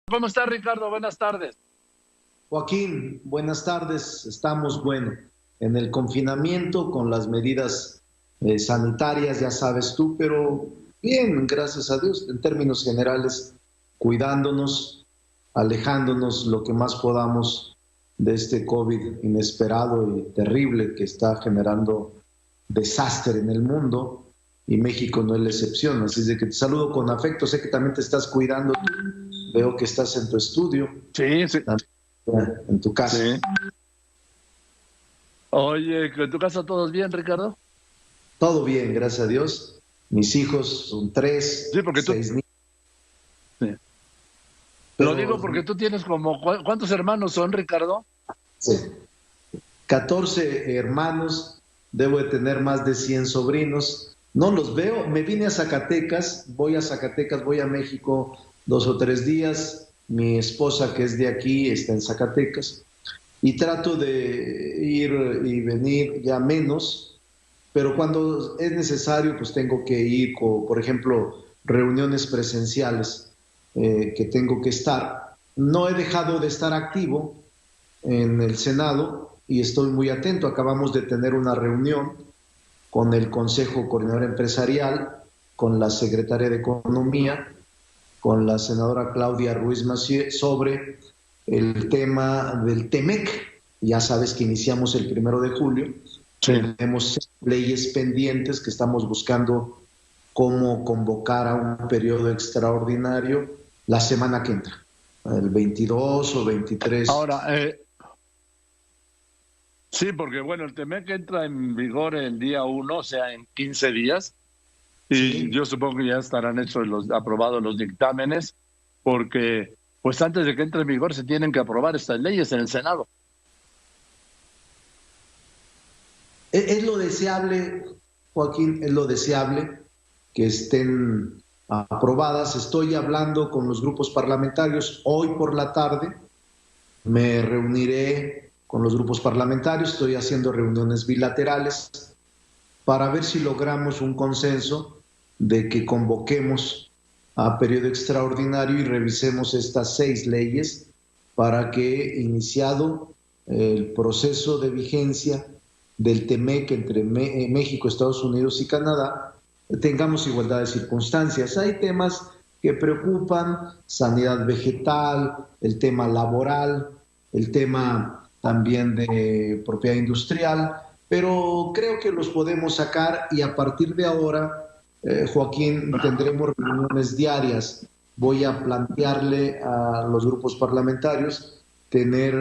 ¿Cómo está, Ricardo? Buenas tardes. Joaquín, buenas tardes. Estamos, bueno, en el confinamiento con las medidas sanitarias, ya sabes tú, pero bien, gracias a Dios, en términos generales, cuidándonos, alejándonos lo que más podamos de este COVID inesperado y terrible que está generando desastre en el mundo, y México no es la excepción. Así es de que te saludo con afecto. Sé que también te estás cuidando tú. Veo que estás en tu estudio, Sí, sí, en tu casa. sí. Oye, ¿en tu casa todos bien, Ricardo? Todo bien, gracias a Dios. Mis hijos son Sí, tres, porque tú... 6 niños, Sí. Lo digo pero porque tú tienes como... ¿Cuántos hermanos son, Ricardo? sí, 14 hermanos, debo de tener más de 100 sobrinos. No los veo, me vine a Zacatecas, voy a México 2 o 3 días. Mi esposa, que es de aquí, está en Zacatecas y trato de ir y venir ya menos, pero cuando es necesario, pues tengo que ir, por ejemplo, reuniones presenciales que tengo que estar. No he dejado de estar activo en el Senado y estoy muy atento. Acabamos de tener una reunión con el Consejo Coordinador Empresarial, con la Secretaria de Economía, con la senadora Claudia Ruiz Massieu sobre el tema del TEMEC. Ya sabes que iniciamos el 1 de julio. Sí. Tenemos leyes pendientes que estamos buscando cómo convocar a un periodo extraordinario la semana que entra, el 22 o 23. Ahora, sí, porque bueno, el TEMEC entra en vigor el día 1, o sea, en 15 días, y Sí. yo supongo que ya estarán hechos aprobados los dictámenes, porque pues antes de que entre en vigor se tienen que aprobar estas leyes en el Senado. Es lo deseable, Joaquín, es lo deseable que estén aprobadas. Estoy hablando con los grupos parlamentarios. Hoy por la tarde me reuniré con los grupos parlamentarios, estoy haciendo reuniones bilaterales para ver si logramos un consenso de que convoquemos a periodo extraordinario y revisemos estas 6 leyes para que, iniciado el proceso de vigencia del TEMEC entre México, Estados Unidos y Canadá, tengamos igualdad de circunstancias. Hay temas que preocupan: sanidad vegetal, el tema laboral, el tema también de propiedad industrial, pero creo que los podemos sacar y a partir de ahora, Joaquín, tendremos reuniones diarias. Voy a plantearle a los grupos parlamentarios tener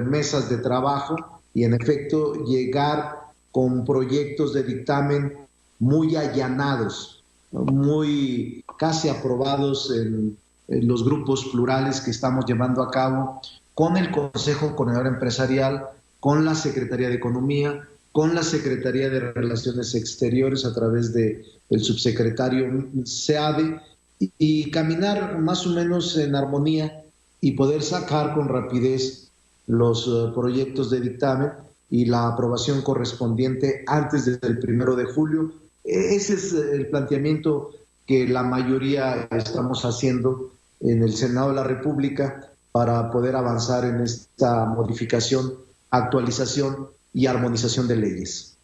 mesas de trabajo y en efecto llegar con proyectos de dictamen muy allanados, muy casi aprobados en los grupos plurales que estamos llevando a cabo con el Consejo Coordinador Empresarial, con la Secretaría de Economía, con la Secretaría de Relaciones Exteriores a través del subsecretario Seade, y caminar más o menos en armonía y poder sacar con rapidez los proyectos de dictamen y la aprobación correspondiente antes del 1 de julio. Ese es el planteamiento que la mayoría estamos haciendo en el Senado de la República para poder avanzar en esta modificación, actualización y armonización de leyes.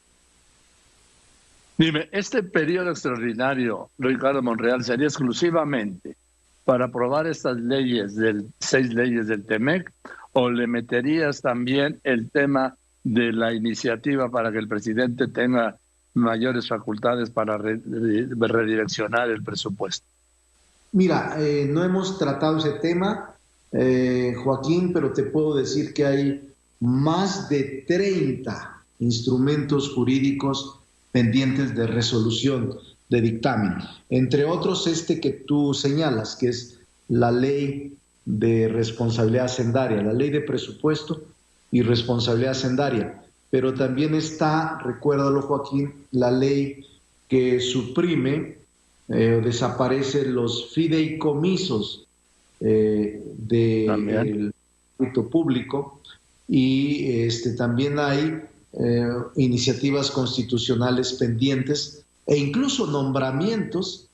Dime, ¿este periodo extraordinario, Ricardo Monreal, sería exclusivamente para aprobar estas leyes, 6 leyes del TEMEC, o le meterías también el tema de la iniciativa para que el presidente tenga mayores facultades para redireccionar el presupuesto? Mira, no hemos tratado ese tema, Joaquín, pero te puedo decir que hay más de 30 instrumentos jurídicos pendientes de resolución, de dictamen. Entre otros, este que tú señalas, que es la ley de responsabilidad hacendaria, la ley de presupuesto y responsabilidad hacendaria. Pero también está, recuérdalo, Joaquín, la ley que suprime desaparece los fideicomisos del ámbito público, y también hay iniciativas constitucionales pendientes e incluso nombramientos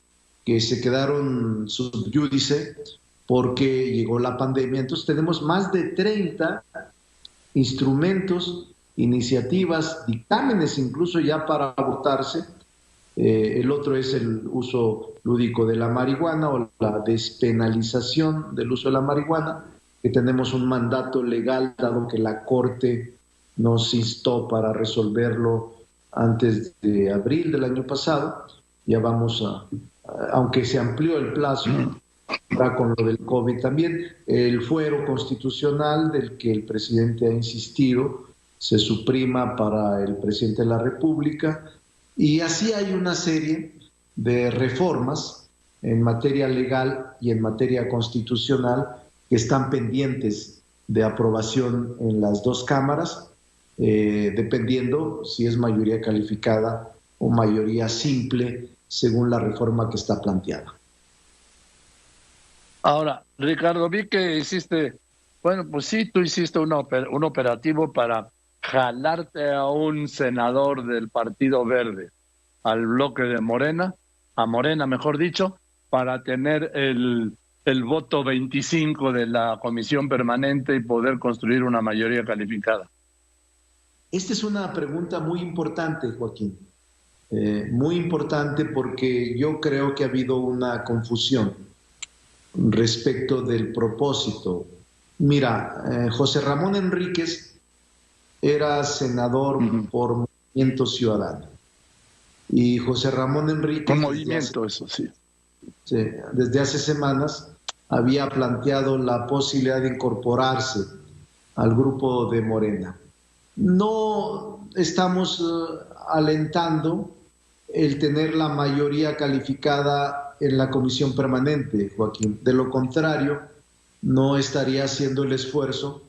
que se quedaron sub iudice porque llegó la pandemia. Entonces tenemos más de 30 instrumentos, iniciativas, dictámenes incluso ya para votarse. El otro es el uso lúdico de la marihuana o la despenalización del uso de la marihuana, que tenemos un mandato legal dado que la Corte nos instó para resolverlo antes de abril del año pasado. Ya vamos aunque se amplió el plazo con lo del COVID también, el fuero constitucional del que el presidente ha insistido se suprima para el presidente de la República, y así hay una serie de reformas en materia legal y en materia constitucional que están pendientes de aprobación en las dos cámaras, dependiendo si es mayoría calificada o mayoría simple, según la reforma que está planteada. Ahora, Ricardo, vi que hiciste, bueno, pues sí, tú hiciste un operativo para jalarte a un senador del Partido Verde al bloque de Morena, a Morena mejor dicho, para tener el voto 25 de la comisión permanente y poder construir una mayoría calificada. Esta es una pregunta muy importante, Joaquín. Muy importante, porque yo creo que ha habido una confusión respecto del propósito. Mira, José Ramón Enríquez era senador por Movimiento Ciudadano. Y José Ramón Enríquez... Con Movimiento, eso sí. Desde hace semanas había planteado la posibilidad de incorporarse al grupo de Morena. No estamos alentando el tener la mayoría calificada en la comisión permanente, Joaquín. De lo contrario, no estaría haciendo el esfuerzo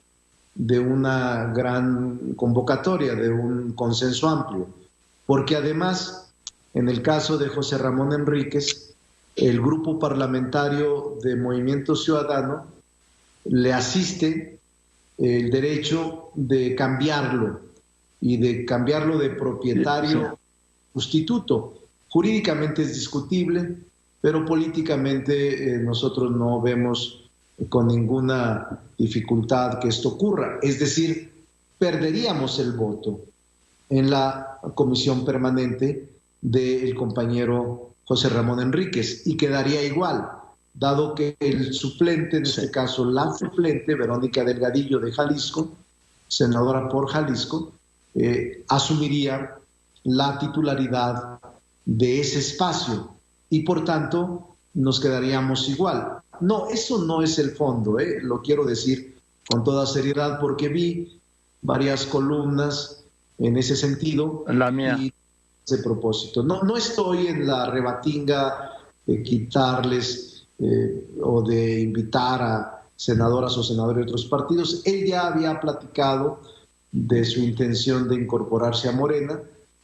de una gran convocatoria, de un consenso amplio. Porque además, en el caso de José Ramón Enríquez, el grupo parlamentario de Movimiento Ciudadano le asiste el derecho de cambiarlo y de cambiarlo de propietario sustituto. Jurídicamente es discutible, pero políticamente nosotros no vemos con ninguna dificultad que esto ocurra. Es decir, perderíamos el voto en la comisión permanente del compañero José Ramón Enríquez y quedaría igual, dado que el suplente, en este caso la suplente, Verónica Delgadillo de Jalisco, senadora por Jalisco, asumiría la titularidad de ese espacio y por tanto nos quedaríamos igual. No, eso no es el fondo, lo quiero decir con toda seriedad porque vi varias columnas en ese sentido. La mía. Y ese propósito. No estoy en la rebatinga de quitarles o de invitar a senadoras o senadores de otros partidos. Él ya había platicado de su intención de incorporarse a Morena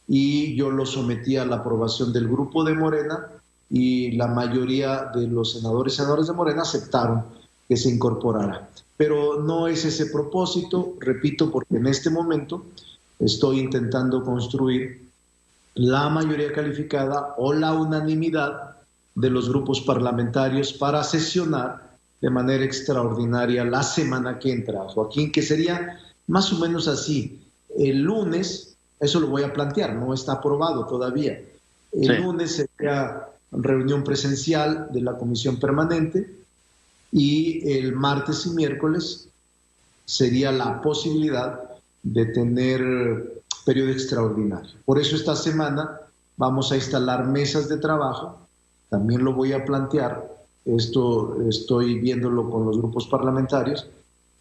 y yo lo sometí a la aprobación del grupo de Morena y la mayoría de los senadores y senadoras de Morena aceptaron que se incorporara. Pero no es ese propósito, repito, porque en este momento estoy intentando construir la mayoría calificada o la unanimidad de los grupos parlamentarios para sesionar de manera extraordinaria la semana que entra, Joaquín, que sería más o menos así. El lunes, eso lo voy a plantear, no está aprobado todavía. El lunes sería reunión presencial de la comisión permanente y el martes y miércoles sería la posibilidad de tener periodo extraordinario. Por eso esta semana vamos a instalar mesas de trabajo, también lo voy a plantear, esto estoy viéndolo con los grupos parlamentarios,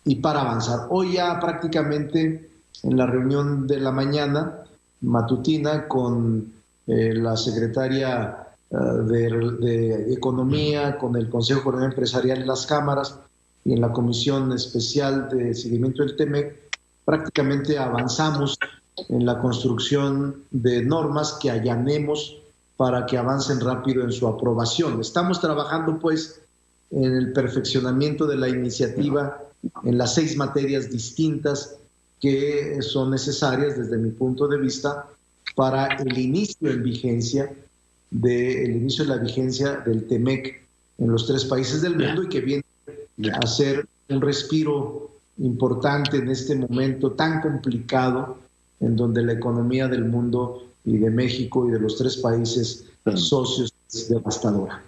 y para avanzar. Hoy ya prácticamente en la reunión de la mañana matutina con la secretaria de Economía, con el Consejo Coordinador Empresarial en las cámaras y en la Comisión Especial de Seguimiento del TEMEC, prácticamente avanzamos en la construcción de normas que allanemos para que avancen rápido en su aprobación. Estamos trabajando pues en el perfeccionamiento de la iniciativa en las 6 materias distintas que son necesarias desde mi punto de vista para el inicio de la vigencia del TEMEC en los 3 países del mundo y que viene hacer un respiro importante en este momento tan complicado en donde la economía del mundo y de México y de los 3 países socios es devastadora.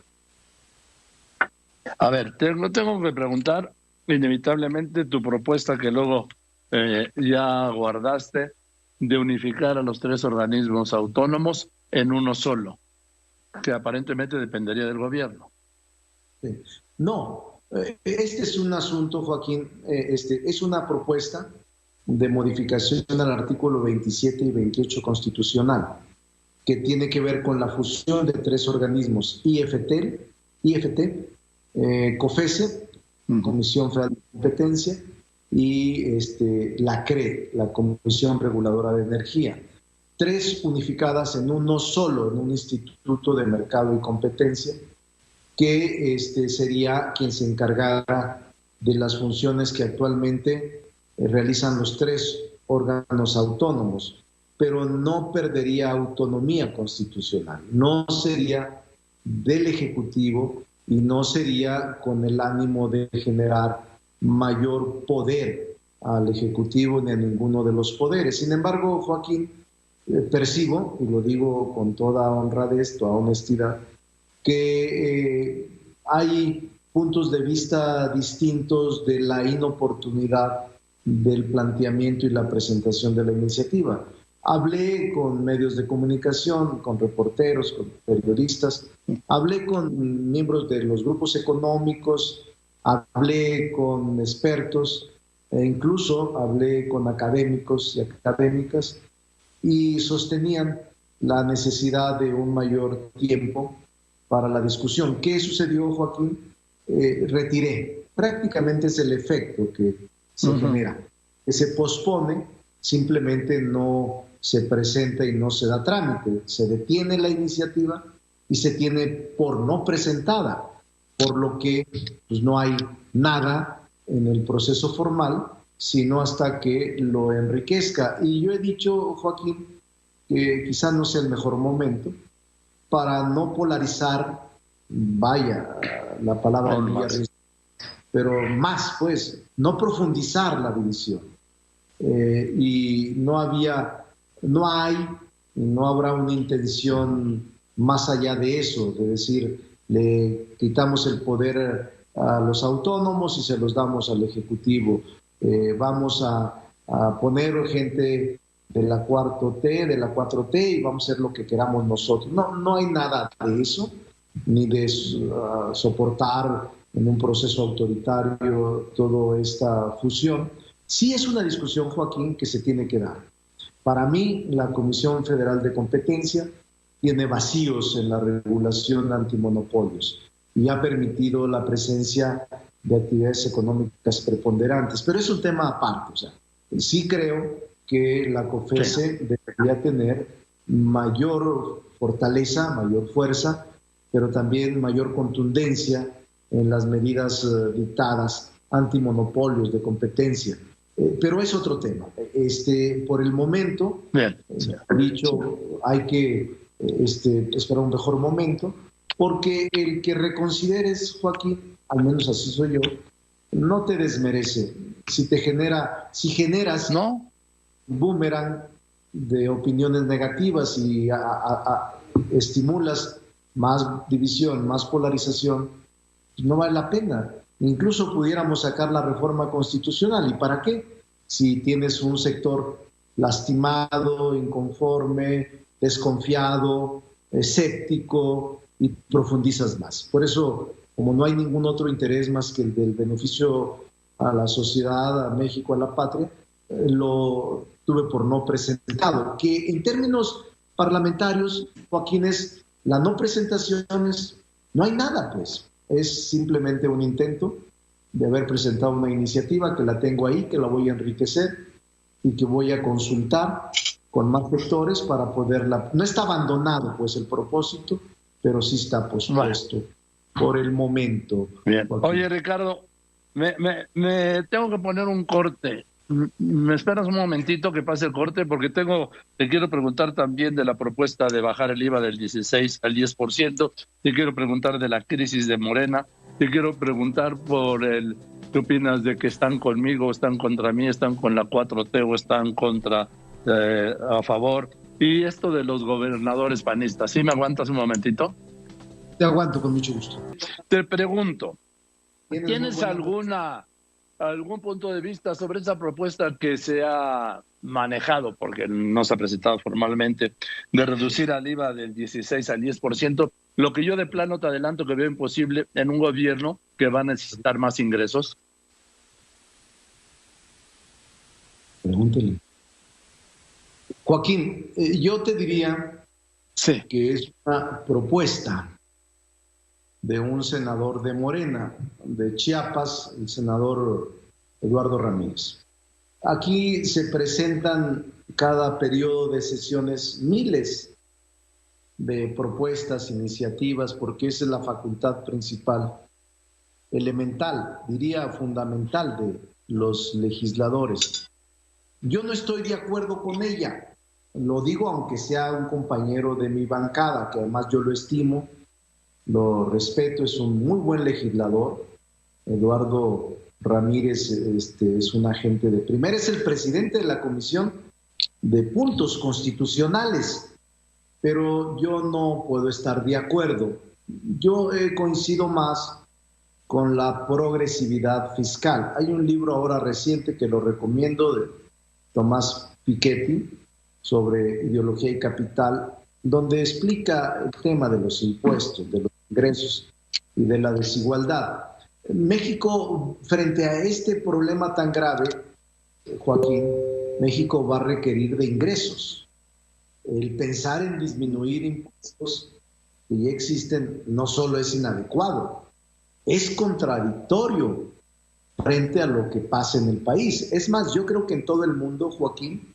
A ver, tengo que preguntar inevitablemente tu propuesta que luego ya guardaste de unificar a los 3 organismos autónomos en uno solo, que aparentemente dependería del gobierno. Sí. No, este es un asunto, Joaquín, es una propuesta de modificación al artículo 27 y 28 constitucional, que tiene que ver con la fusión de 3 organismos, IFT, COFECE, Comisión Federal de Competencia, y la CRE, la Comisión Reguladora de Energía. 3 unificadas en uno solo, en un Instituto de Mercado y Competencia, que sería quien se encargara de las funciones que actualmente realizan los 3 órganos autónomos, pero no perdería autonomía constitucional, no sería del Ejecutivo y no sería con el ánimo de generar mayor poder al Ejecutivo ni a ninguno de los poderes. Sin embargo, Joaquín, percibo, y lo digo con toda honradez, toda honestidad, que hay puntos de vista distintos de la inoportunidad del planteamiento y la presentación de la iniciativa. Hablé con medios de comunicación, con reporteros, con periodistas, hablé con miembros de los grupos económicos, hablé con expertos e incluso hablé con académicos y académicas y sostenían la necesidad de un mayor tiempo para la discusión. ¿Qué sucedió, Joaquín? Retiré. Prácticamente es el efecto que se genera, que se pospone, simplemente no se presenta y no se da trámite, se detiene la iniciativa y se tiene por no presentada, por lo que pues, no hay nada en el proceso formal, sino hasta que lo enriquezca. Y yo he dicho, Joaquín, que quizá no sea el mejor momento para no polarizar, vaya, la palabra pero más, pues, no profundizar la división. Y no hay, no habrá una intención más allá de eso, de decir, le quitamos el poder a los autónomos y se los damos al Ejecutivo. Vamos a poner gente de la 4T, de la 4T y vamos a hacer lo que queramos nosotros. No hay nada de eso, ni de soportar en un proceso autoritario toda esta fusión. Sí es una discusión, Joaquín, que se tiene que dar. Para mí, la Comisión Federal de Competencia tiene vacíos en la regulación antimonopolios y ha permitido la presencia de actividades económicas preponderantes. Pero es un tema aparte. O sea, sí creo que la COFECE debería tener mayor fortaleza, mayor fuerza, pero también mayor contundencia en las medidas dictadas antimonopolios de competencia. Pero es otro tema. Por el momento, he dicho, hay que esperar un mejor momento, porque el que reconsideres, Joaquín, al menos así soy yo, no te desmerece. Si generas un boomerang de opiniones negativas y estimulas más división, más polarización, no vale la pena. Incluso pudiéramos sacar la reforma constitucional. ¿Y para qué? Si tienes un sector lastimado, inconforme, desconfiado, escéptico y profundizas más. Por eso, como no hay ningún otro interés más que el del beneficio a la sociedad, a México, a la patria, lo tuve por no presentado. Que en términos parlamentarios, Joaquín, es la no presentación, no hay nada, pues. Es simplemente un intento de haber presentado una iniciativa que la tengo ahí, que la voy a enriquecer y que voy a consultar con más sectores para poderla... No está abandonado, pues, el propósito, pero sí está pospuesto por el momento. Bien. Oye, Ricardo, me tengo que poner un corte. ¿Me esperas un momentito que pase el corte? Porque te quiero preguntar también de la propuesta de bajar el IVA del 16 al 10%. Te quiero preguntar de la crisis de Morena Te quiero preguntar ¿qué opinas de que están conmigo, están contra mí, están con la 4T o están a favor? Y esto de los gobernadores panistas, ¿sí me aguantas un momentito? Te aguanto con mucho gusto. Te pregunto, ¿tienes algún punto de vista sobre esa propuesta que se ha manejado, porque no se ha presentado formalmente, de reducir al IVA del 16 al 10%, lo que yo de plano te adelanto que veo imposible en un gobierno que va a necesitar más ingresos? Pregúntele. Joaquín, yo te diría sí, que es una propuesta de un senador de Morena, de Chiapas, el senador Eduardo Ramírez. Aquí se presentan cada periodo de sesiones miles de propuestas, iniciativas, porque esa es la facultad principal, elemental, diría fundamental de los legisladores. Yo no estoy de acuerdo con ella, lo digo aunque sea un compañero de mi bancada, que además yo lo estimo, lo respeto, es un muy buen legislador. Eduardo Ramírez es un agente de primera, es el presidente de la Comisión de Puntos Constitucionales, pero yo no puedo estar de acuerdo. Yo coincido más con la progresividad fiscal. Hay un libro ahora reciente que lo recomiendo de Tomás Piketty sobre ideología y capital, donde explica el tema de los impuestos, de los ingresos y de la desigualdad. México, frente a este problema tan grave, Joaquín, México va a requerir de ingresos. El pensar en disminuir impuestos que ya existen no solo es inadecuado, es contradictorio frente a lo que pasa en el país. Es más, yo creo que en todo el mundo, Joaquín,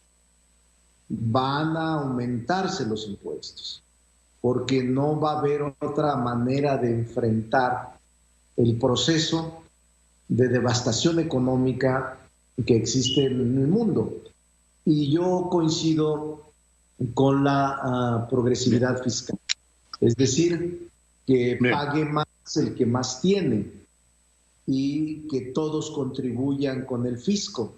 van a aumentarse los impuestos, porque no va a haber otra manera de enfrentar el proceso de devastación económica que existe en el mundo. Y yo coincido con la progresividad fiscal, es decir, que pague más el que más tiene y que todos contribuyan con el fisco,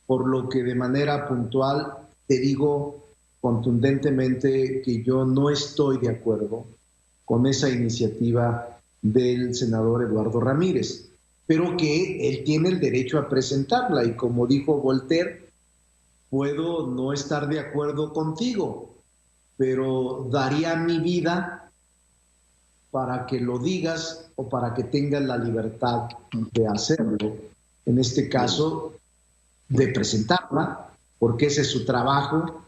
por lo que de manera puntual te digo contundentemente que yo no estoy de acuerdo con esa iniciativa del senador Eduardo Ramírez, pero que él tiene el derecho a presentarla y como dijo Voltaire, puedo no estar de acuerdo contigo, pero daría mi vida para que lo digas o para que tengas la libertad de hacerlo. En este caso, de presentarla, porque ese es su trabajo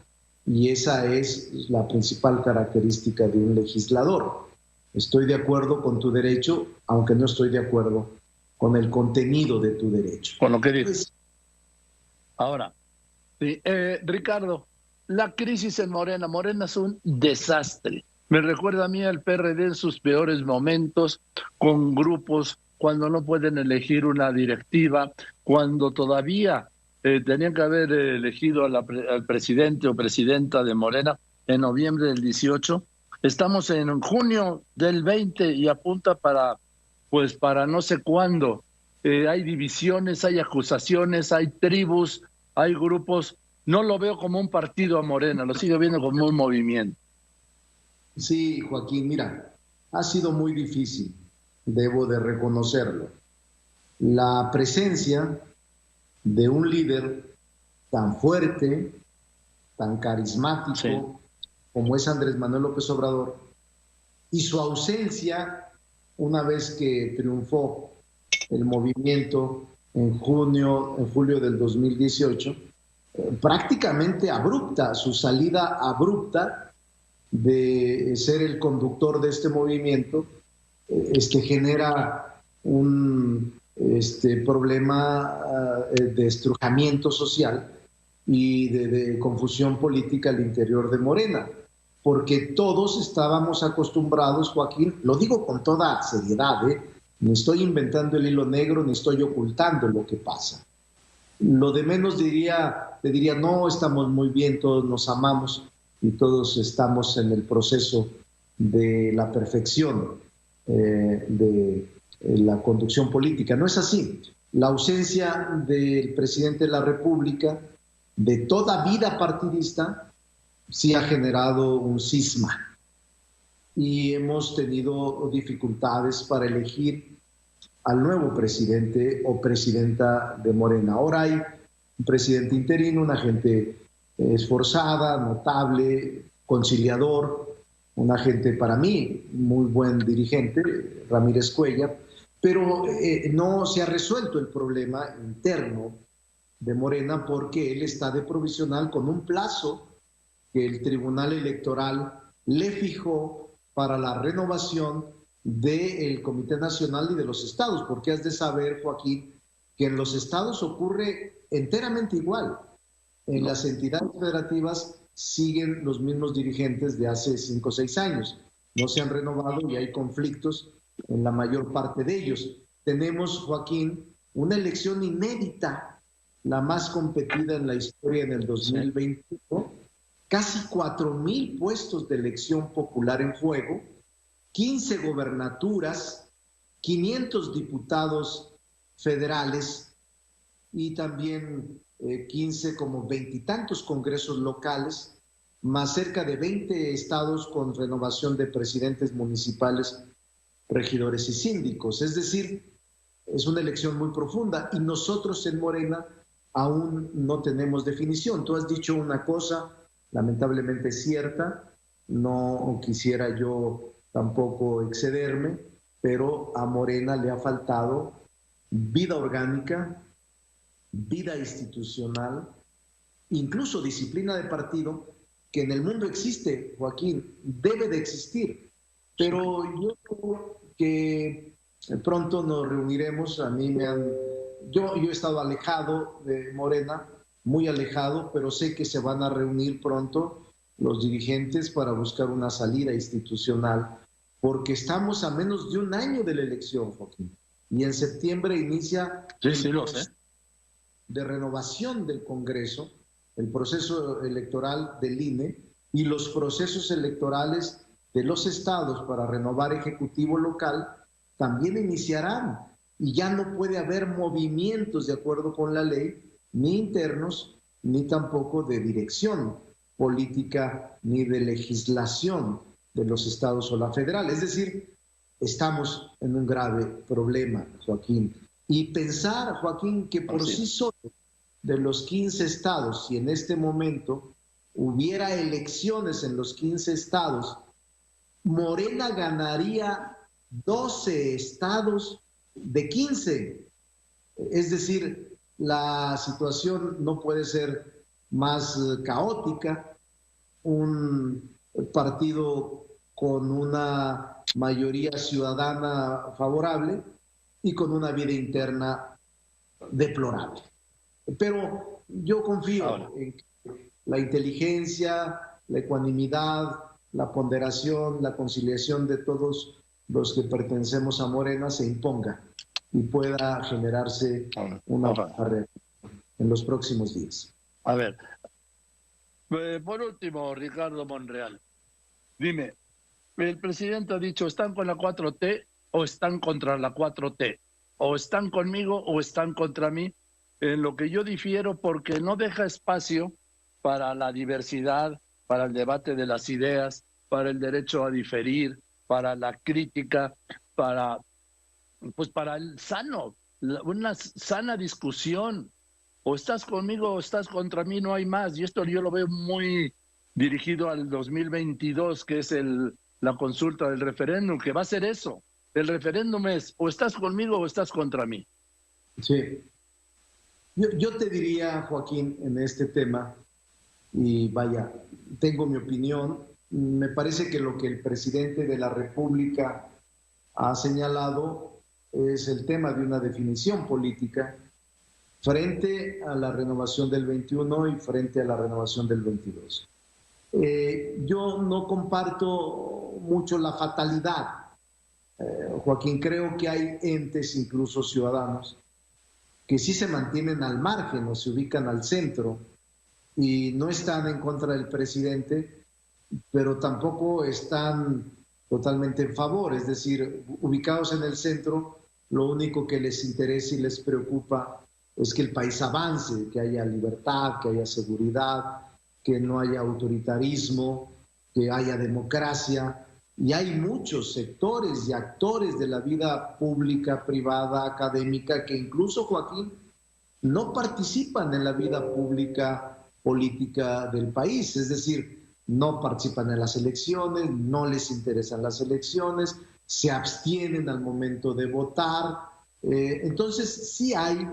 y esa es la principal característica de un legislador. Estoy de acuerdo con tu derecho, aunque no estoy de acuerdo con el contenido de tu derecho. Con lo que dices. Ahora, sí, Ricardo, la crisis en Morena. Morena es un desastre. Me recuerda a mí al PRD en sus peores momentos, con grupos, cuando no pueden elegir una directiva, cuando todavía tenían que haber elegido al presidente o presidenta de Morena en noviembre del 18. Estamos en junio del 20 y apunta para no sé cuándo. Hay divisiones, hay acusaciones, hay tribus, hay grupos. No lo veo como un partido a Morena, lo sigo viendo como un movimiento. Sí, Joaquín, mira, ha sido muy difícil, debo de reconocerlo. La presencia de un líder tan fuerte, tan carismático, sí, como es Andrés Manuel López Obrador, y su ausencia una vez que triunfó el movimiento en julio del 2018, prácticamente abrupta, su salida abrupta de ser el conductor de este movimiento, genera un problema de estrujamiento social y de confusión política al interior de Morena, porque todos estábamos acostumbrados, Joaquín, lo digo con toda seriedad, ni estoy inventando el hilo negro, ni estoy ocultando lo que pasa. Lo de menos le diría, no, estamos muy bien, todos nos amamos y todos estamos en el proceso de la perfección de la conducción política. No es así. La ausencia del presidente de la República, de toda vida partidista, sí ha generado un cisma. Y hemos tenido dificultades para elegir al nuevo presidente o presidenta de Morena. Ahora hay un presidente interino, una gente esforzada, notable, conciliador, una gente para mí muy buen dirigente, Ramírez Cuellar, pero no se ha resuelto el problema interno de Morena porque él está de provisional con un plazo que el Tribunal Electoral le fijó para la renovación del Comité Nacional y de los estados, porque has de saber, Joaquín, que en los estados ocurre enteramente igual. En las entidades federativas siguen los mismos dirigentes de hace 5 o 6 años. No se han renovado y hay conflictos en la mayor parte de ellos. Tenemos, Joaquín, una elección inédita, la más competida en la historia en el 2021, casi 4,000 puestos de elección popular en juego, 15 gobernaturas, 500 diputados federales y también 15 como 20 y tantos congresos locales, más cerca de 20 estados con renovación de presidentes municipales, regidores y síndicos. Es decir, es una elección muy profunda y nosotros en Morena aún no tenemos definición. Tú has dicho una cosa lamentablemente cierta, no quisiera yo tampoco excederme, pero a Morena le ha faltado vida orgánica, vida institucional, incluso disciplina de partido, que en el mundo existe, Joaquín, debe de existir. Pero yo creo que pronto nos reuniremos. A mí yo he estado alejado de Morena, muy alejado, pero sé que se van a reunir pronto los dirigentes para buscar una salida institucional, porque estamos a menos de un año de la elección, Joaquín, y en septiembre inicia de renovación del Congreso, el proceso electoral del INE y los procesos electorales de los estados para renovar ejecutivo local también iniciarán, y ya no puede haber movimientos de acuerdo con la ley, ni internos, ni tampoco de dirección política, ni de legislación de los estados o la federal. Es decir, estamos en un grave problema, Joaquín. Y pensar, Joaquín, que por sí solo de los 15 estados, si en este momento hubiera elecciones en los 15 estados, Morena ganaría 12 estados de 15. Es decir, la situación no puede ser más caótica. Un partido con una mayoría ciudadana favorable y con una vida interna deplorable. Pero yo confío en que la inteligencia, la ecuanimidad, la ponderación, la conciliación de todos los que pertenecemos a Morena se imponga y pueda generarse una red en los próximos días. A ver, por último, Ricardo Monreal, dime, el presidente ha dicho, ¿están con la 4T o están contra la 4T? ¿O están conmigo o están contra mí? En lo que yo difiero, porque no deja espacio para la diversidad, para el debate de las ideas, para el derecho a diferir, para la crítica, para el sano, una sana discusión. O estás conmigo o estás contra mí, no hay más. Y esto yo lo veo muy dirigido al 2022, que es la consulta del referéndum, que va a ser eso. El referéndum es o estás conmigo o estás contra mí. Sí. Yo te diría, Joaquín, en este tema, y vaya, tengo mi opinión, me parece que lo que el presidente de la República ha señalado es el tema de una definición política frente a la renovación del 21 y frente a la renovación del 22. Yo no comparto mucho la fatalidad, Joaquín. Creo que hay entes, incluso ciudadanos, que sí se mantienen al margen o se ubican al centro y no están en contra del presidente, pero tampoco están totalmente en favor, es decir, ubicados en el centro, lo único que les interesa y les preocupa es que el país avance, que haya libertad, que haya seguridad, que no haya autoritarismo, que haya democracia. Y hay muchos sectores y actores de la vida pública, privada, académica, que incluso, Joaquín, no participan en la vida pública política del país, es decir, no participan en las elecciones, no les interesan las elecciones, se abstienen al momento de votar. Entonces sí hay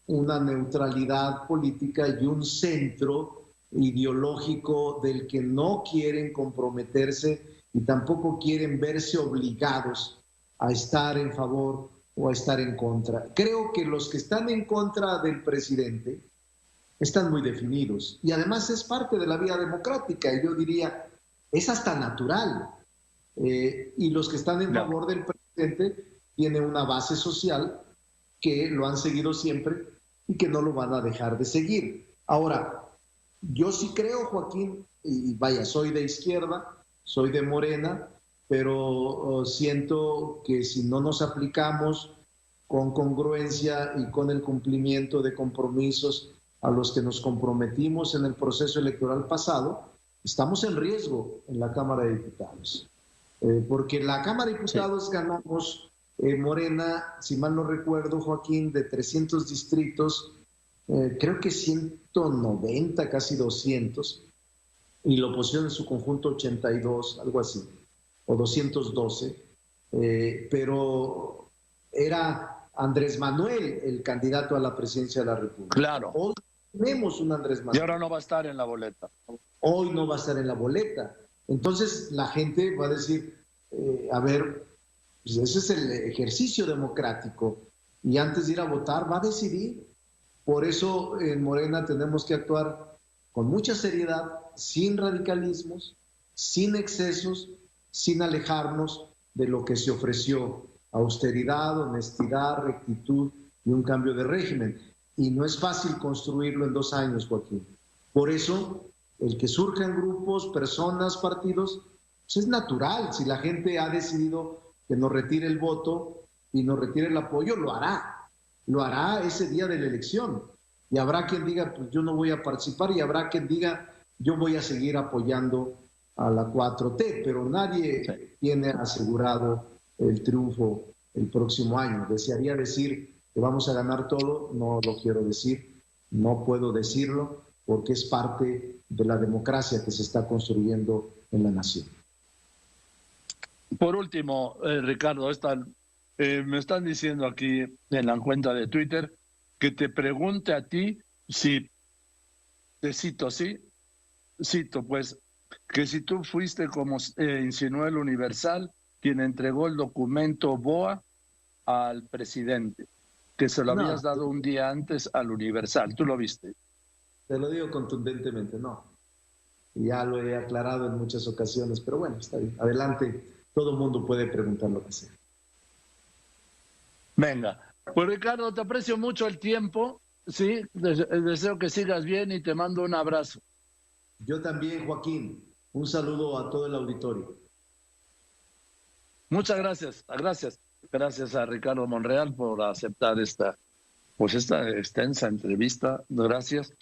una neutralidad política y un centro ideológico del que no quieren comprometerse y tampoco quieren verse obligados a estar en favor o a estar en contra. Creo que los que están en contra del presidente están muy definidos y además es parte de la vida democrática y yo diría, es hasta natural. Y los que están en favor del presidente tienen una base social que lo han seguido siempre y que no lo van a dejar de seguir. Ahora, yo sí creo, Joaquín, y vaya, soy de izquierda, soy de Morena, pero siento que si no nos aplicamos con congruencia y con el cumplimiento de compromisos a los que nos comprometimos en el proceso electoral pasado, estamos en riesgo en la Cámara de Diputados. Porque en la Cámara de Diputados ganamos Morena, si mal no recuerdo, Joaquín, de 300 distritos, creo que 190, casi 200, y la oposición en su conjunto 82, algo así, o 212, pero era Andrés Manuel el candidato a la presidencia de la República. Claro. Hoy tenemos un Andrés Manuel. Y ahora no va a estar en la boleta. Hoy no va a estar en la boleta. Entonces la gente va a decir, a ver, pues ese es el ejercicio democrático y antes de ir a votar va a decidir. Por eso en Morena tenemos que actuar con mucha seriedad, sin radicalismos, sin excesos, sin alejarnos de lo que se ofreció: austeridad, honestidad, rectitud y un cambio de régimen. Y no es fácil construirlo en 2 años, Joaquín. Por eso, el que surjan grupos, personas, partidos, pues es natural. Si la gente ha decidido que nos retire el voto y nos retire el apoyo, lo hará. Lo hará ese día de la elección. Y habrá quien diga, pues yo no voy a participar, y habrá quien diga, yo voy a seguir apoyando a la 4T, pero nadie tiene asegurado el triunfo el próximo año. Desearía decir que vamos a ganar todo, no lo quiero decir, no puedo decirlo, porque es parte de la democracia que se está construyendo en la nación. Por último, Ricardo, me están diciendo aquí en la cuenta de Twitter que te pregunte a ti si, te cito, pues, que si tú fuiste, como insinuó el Universal, quien entregó el documento BOA al presidente, que se lo habías dado un día antes al Universal. ¿Tú lo viste? Te lo digo contundentemente, no. Ya lo he aclarado en muchas ocasiones, pero bueno, está bien. Adelante, todo el mundo puede preguntar lo que sea. Venga. Pues Ricardo, te aprecio mucho el tiempo, sí, deseo que sigas bien y te mando un abrazo. Yo también, Joaquín, un saludo a todo el auditorio. Muchas gracias, gracias a Ricardo Monreal por aceptar esta extensa entrevista, gracias.